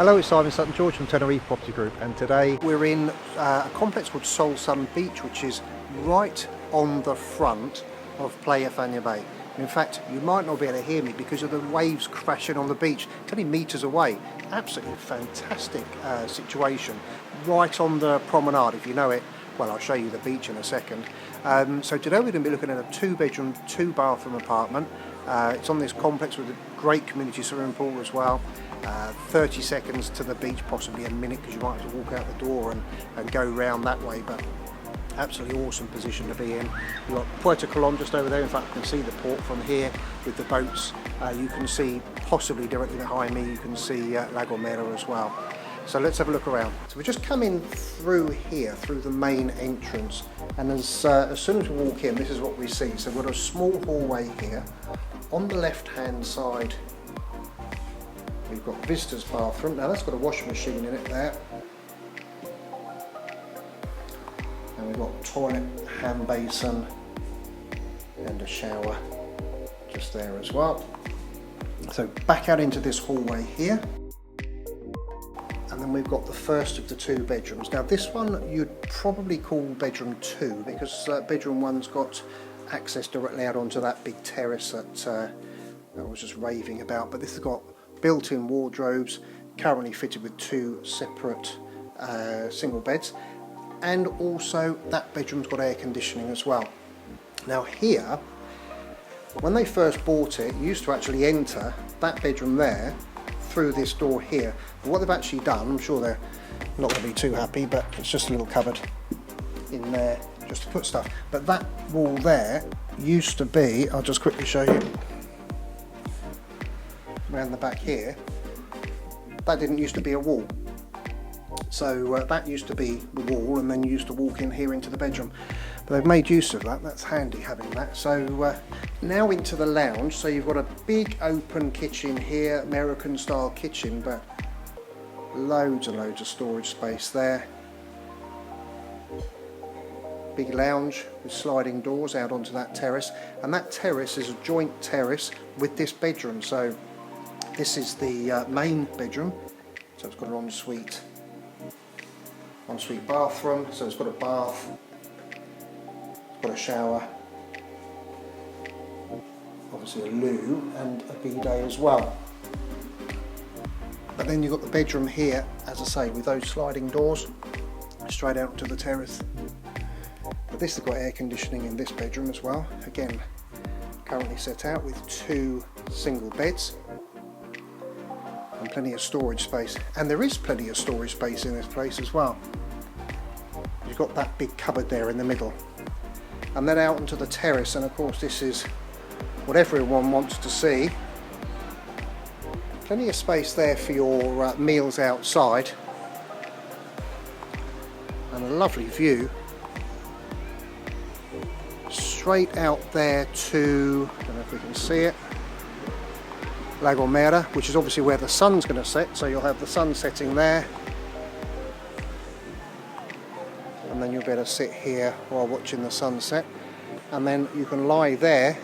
Hello, it's Simon Sutton George from Tenerife Property Group, and today we're in a complex called Sutton Beach, which is right on the front of Playa Fañabé. In fact, you might not be able to hear me because of the waves crashing on the beach. It's only metres away. Absolutely fantastic situation. Right on the promenade, if you know it. Well, I'll show you the beach in a second. So today we're going to be looking at a 2-bedroom, 2-bathroom apartment. It's on this complex with a great community swimming pool as well. 30 seconds to the beach, possibly a minute, because you might have to walk out the door and go round that way, but absolutely awesome position to be in. You've got Puerto Colón just over there. In fact, you can see the port from here with the boats. You can see, possibly directly behind me, you can see La Gomera as well. So let's have a look around. So we're just coming through here, through the main entrance, and as soon as we walk in, this is what we see. So we've got a small hallway here. On the left-hand side, we've got visitor's bathroom. Now that's got a washing machine in it there. And we've got toilet, hand basin, and a shower just there as well. So back out into this hallway here. And then we've got the first of the 2 bedrooms. Now this one you'd probably call bedroom 2, because bedroom 1's got access directly out onto that big terrace that I was just raving about. But this has got built-in wardrobes, currently fitted with 2 separate single beds, and also that bedroom's got air conditioning as well. Now here, when they first bought it, you used to actually enter that bedroom there through this door here. But what they've actually done, I'm sure they're not going to be too happy, but it's just a little cupboard in there just to put stuff. But that wall there used to be, I'll just quickly show you, around the back here, that didn't used to be a wall. So that used to be the wall, and then you used to walk in here into the bedroom. But they've made use of that. That's handy having that. So now into the lounge. So you've got a big open kitchen here, American style kitchen, but loads and loads of storage space there. Big lounge with sliding doors out onto that terrace, and that terrace is a joint terrace with this bedroom. So this is the main bedroom, so it's got an ensuite bathroom, so it's got a bath, it's got a shower, obviously a loo and a bidet as well. But then you've got the bedroom here, as I say, with those sliding doors straight out to the terrace. But this has got air conditioning in this bedroom as well, again currently set out with 2 single beds. And plenty of storage space, and there is plenty of storage space in this place as well. You've got that big cupboard there in the middle, and then out onto the terrace, and of course this is what everyone wants to see. Plenty of space there for your meals outside, and a lovely view straight out there to, I don't know if we can see it, La Gomera, which is obviously where the sun's going to set, so you'll have the sun setting there, and then you'll be able to sit here while watching the sunset, and then you can lie there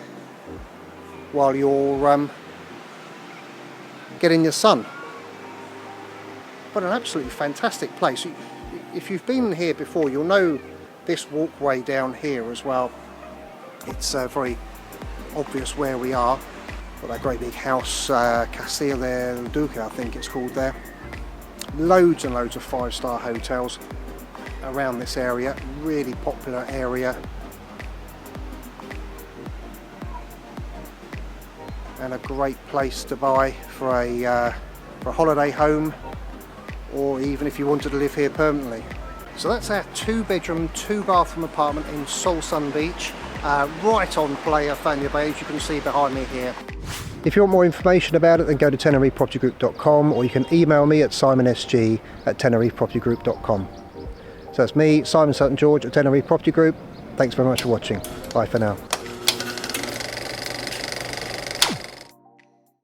while you're getting your sun. But an absolutely fantastic place. If you've been here before, you'll know this walkway down here as well. It's very obvious where we are. Got that great big house, Castillo del Duque, I think it's called there. Loads and loads of 5-star hotels around this area, really popular area. And a great place to buy for a holiday home, or even if you wanted to live here permanently. So that's our 2-bedroom, 2-bathroom apartment in Sutton Beach, right on Playa Fañabé, as you can see behind me here. If you want more information about it, then go to tenerifepropertygroup.com, or you can email me at simonsg@tenerifepropertygroup.com. So that's me, Simon Sutton George at Tenerife Property Group. Thanks very much for watching. Bye for now.